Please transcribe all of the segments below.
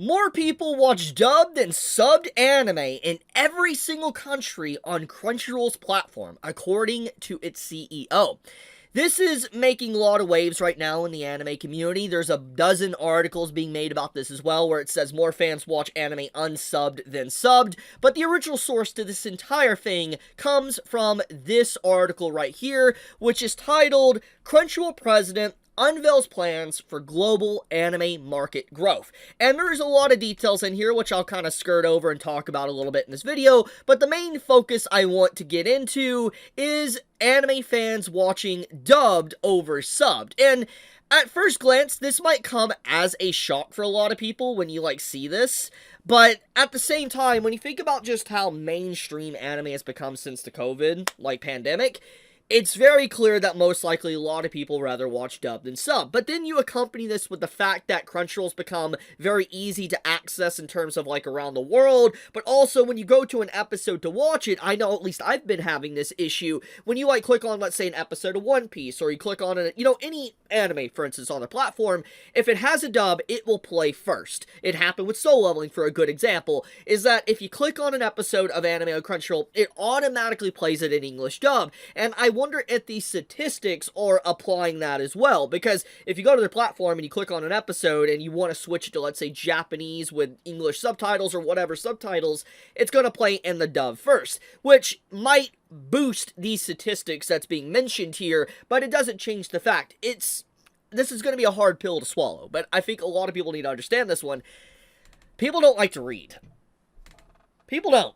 More people watch dubbed than subbed anime in every single country on Crunchyroll's platform, according to its CEO. This is making a lot of waves right now in the anime community. There's a dozen articles being made about this as well, where it says more fans watch anime unsubbed than subbed. But the original source to this entire thing comes from this article right here, which is titled Crunchyroll President Unveils Plans for Global Anime Market Growth. And there's a lot of details in here, which I'll kind of skirt over and talk about a little bit in this video, but the main focus I want to get into is anime fans watching dubbed over subbed. And at first glance, this might come as a shock for a lot of people when you, see this, but at the same time, when you think about just how mainstream anime has become since the COVID, pandemic, it's very clear that most likely a lot of people rather watch dub than sub. But then you accompany this with the fact that Crunchyroll's become very easy to access in terms of around the world, but also when you go to an episode to watch it, I know at least I've been having this issue, when you click on, let's say, an episode of One Piece, or you click on any anime, for instance, on the platform, if it has a dub, it will play first. It happened with Soul Leveling, for a good example, is that if you click on an episode of anime on Crunchyroll, it automatically plays it in English dub, and I wonder if the statistics are applying that as well, because if you go to their platform and you click on an episode and you want to switch it to, let's say, Japanese with English subtitles or whatever subtitles, it's going to play in the dub first, which might boost these statistics that's being mentioned here, but it doesn't change the fact. This is going to be a hard pill to swallow, but I think a lot of people need to understand this one. People don't like to read. People don't.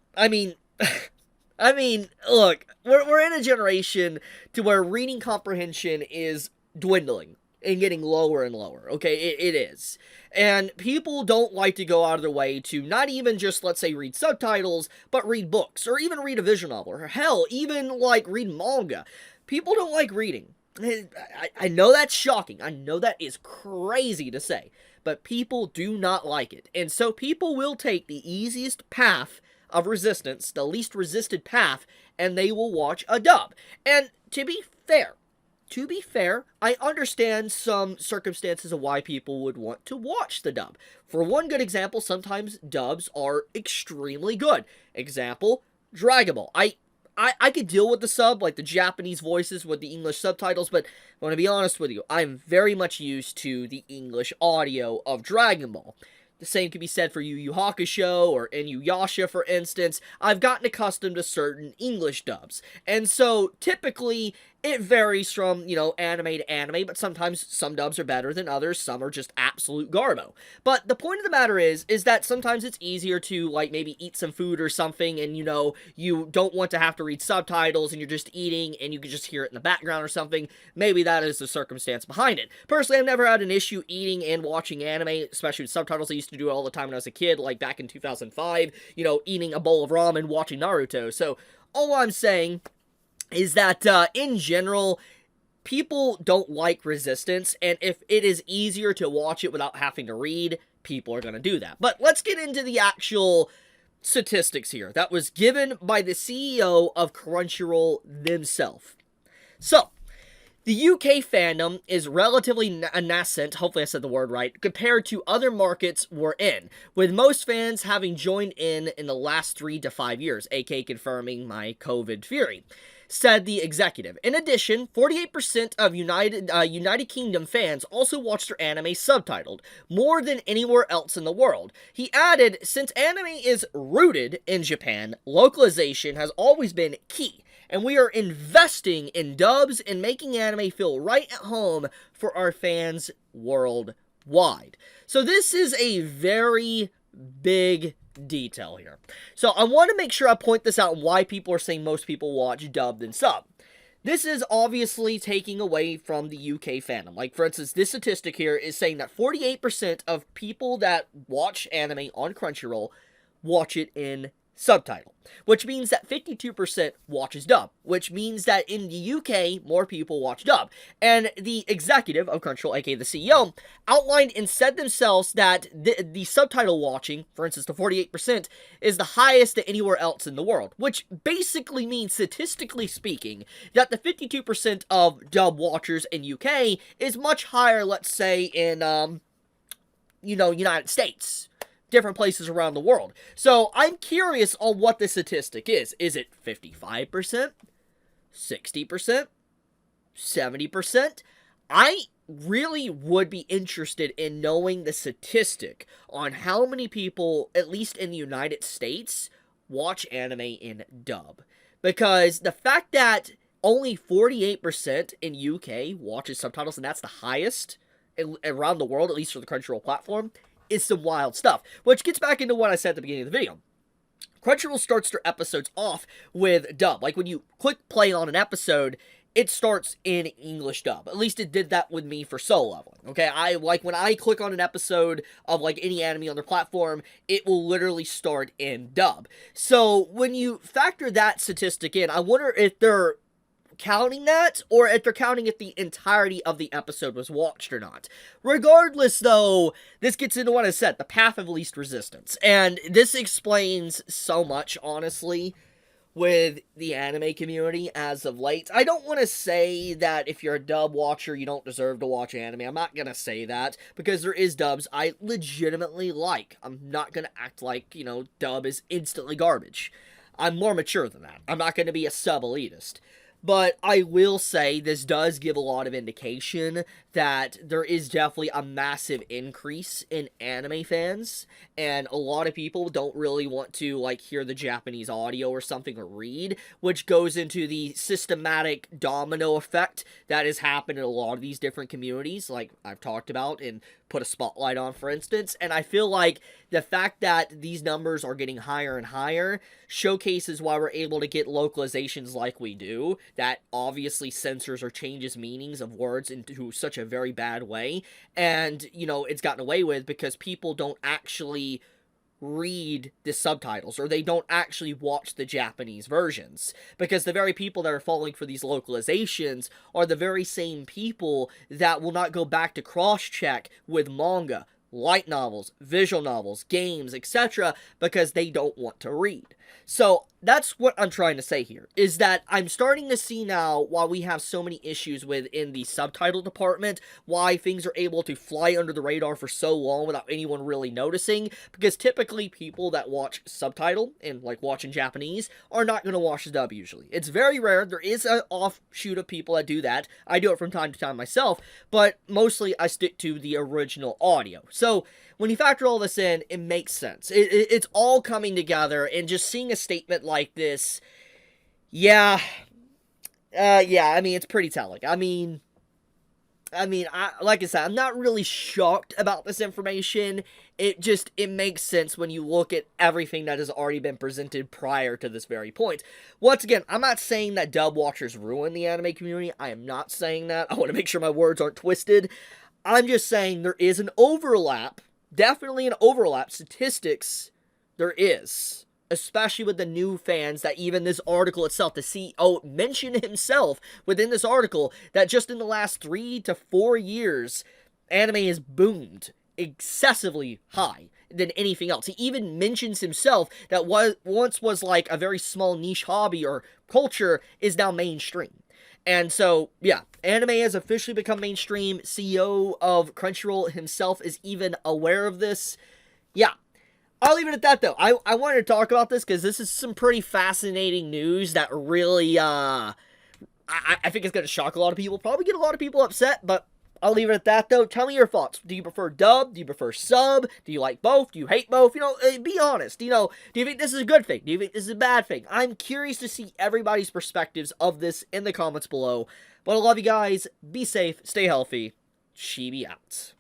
Look, we're in a generation to where reading comprehension is dwindling and getting lower and lower, okay? It is. And people don't like to go out of their way to not even just, let's say, read subtitles, but read books, or even read a visual novel, or hell, even, read manga. People don't like reading. I know that's shocking. I know that is crazy to say, but people do not like it. And so people will take the easiest path of resistance, the least resisted path, and they will watch a dub. And to be fair, I understand some circumstances of why people would want to watch the dub. For one good example, sometimes dubs are extremely good. Example, Dragon Ball. I could deal with the sub, the Japanese voices with the English subtitles, but I want to be honest with you, I'm very much used to the English audio of Dragon Ball. The same can be said for Yu Yu Hakusho or Inuyasha, for instance. I've gotten accustomed to certain English dubs. And so, typically, it varies from, anime to anime, but sometimes some dubs are better than others, some are just absolute garbo. But the point of the matter is that sometimes it's easier to, maybe eat some food or something, and, you don't want to have to read subtitles, and you're just eating, and you can just hear it in the background or something. Maybe that is the circumstance behind it. Personally, I've never had an issue eating and watching anime, especially with subtitles. I used to do it all the time when I was a kid, back in 2005, eating a bowl of ramen, watching Naruto. So, all I'm saying is that, in general, people don't like resistance, and if it is easier to watch it without having to read, people are going to do that. But let's get into the actual statistics here that was given by the CEO of Crunchyroll themselves. So, the UK fandom is relatively nascent, hopefully I said the word right, compared to other markets we're in, with most fans having joined in the last 3 to 5 years, aka confirming my COVID theory, said the executive. In addition, 48% of United Kingdom fans also watch their anime subtitled, more than anywhere else in the world. He added, since anime is rooted in Japan, localization has always been key, and we are investing in dubs and making anime feel right at home for our fans worldwide. So this is a very big detail here. So I want to make sure I point this out, why people are saying most people watch dubbed and sub. This is obviously taking away from the UK fandom. For instance, this statistic here is saying that 48% of people that watch anime on Crunchyroll watch it in subtitle, which means that 52% watches dub, which means that in the UK, more people watch dub. And the executive of Crunchyroll, aka the CEO, outlined and said themselves that the subtitle watching, for instance, the 48%, is the highest than anywhere else in the world, which basically means, statistically speaking, that the 52% of dub watchers in UK is much higher, let's say, in, United States. different places around the world. So I'm curious on what the statistic is. Is it 55%? 60%? 70%? I really would be interested in knowing the statistic on how many people, at least in the United States, watch anime in dub. Because the fact that only 48% in UK watches subtitles, and that's the highest around the world, at least for the Crunchyroll platform, is some wild stuff. Which gets back into what I said at the beginning of the video. Crunchyroll starts their episodes off with dub. Like, when you click play on an episode, it starts in English dub. At least it did that with me for Solo Leveling. Okay, when I click on an episode of, like, any anime on their platform, it will literally start in dub. So, when you factor that statistic in, I wonder if they're counting that, or if they're counting if the entirety of the episode was watched or not. Regardless, though, this gets into what I said, the path of least resistance. And this explains so much, honestly, with the anime community as of late. I don't want to say that if you're a dub watcher, you don't deserve to watch anime. I'm not going to say that, because there is dubs I legitimately like. I'm not going to act like, dub is instantly garbage. I'm more mature than that. I'm not going to be a sub-elitist. But I will say this does give a lot of indication that there is definitely a massive increase in anime fans, and a lot of people don't really want to, like, hear the Japanese audio or something or read, which goes into the systematic domino effect that has happened in a lot of these different communities, like I've talked about and put a spotlight on, for instance. And I feel like the fact that these numbers are getting higher and higher showcases why we're able to get localizations like we do, that obviously censors or changes meanings of words into such a very bad way. And, it's gotten away with because people don't actually read the subtitles, or they don't actually watch the Japanese versions, because the very people that are falling for these localizations are the very same people that will not go back to cross-check with manga, light novels, visual novels, games, etc., because they don't want to read. So that's what I'm trying to say here, is that I'm starting to see now why we have so many issues within the subtitle department, why things are able to fly under the radar for so long without anyone really noticing, because typically people that watch subtitle and, like, watching Japanese are not going to watch the dub usually. It's very rare. There is an offshoot of people that do that. I do it from time to time myself, but mostly I stick to the original audio. So when you factor all this in, it makes sense. It's all coming together, and just seeing a statement like this, yeah, it's pretty telling. Like I said, I'm not really shocked about this information. It makes sense when you look at everything that has already been presented prior to this very point. Once again, I'm not saying that dub watchers ruin the anime community. I am not saying that. I want to make sure my words aren't twisted. I'm just saying there is an overlap. Definitely an overlap. Statistics, there is. Especially with the new fans, that even this article itself, the CEO mentioned himself within this article, that just in the last 3 to 4 years, anime has boomed excessively high than anything else. He even mentions himself that what once was like a very small niche hobby or culture is now mainstream. And so, yeah, anime has officially become mainstream. CEO of Crunchyroll himself is even aware of this. Yeah, I'll leave it at that, though. I wanted to talk about this because this is some pretty fascinating news that really, I think it's going to shock a lot of people. Probably get a lot of people upset, but I'll leave it at that, though. Tell me your thoughts. Do you prefer dub? Do you prefer sub? Do you like both? Do you hate both? Be honest. Do you think this is a good thing? Do you think this is a bad thing? I'm curious to see everybody's perspectives of this in the comments below. But I love you guys. Be safe. Stay healthy. Chibi out.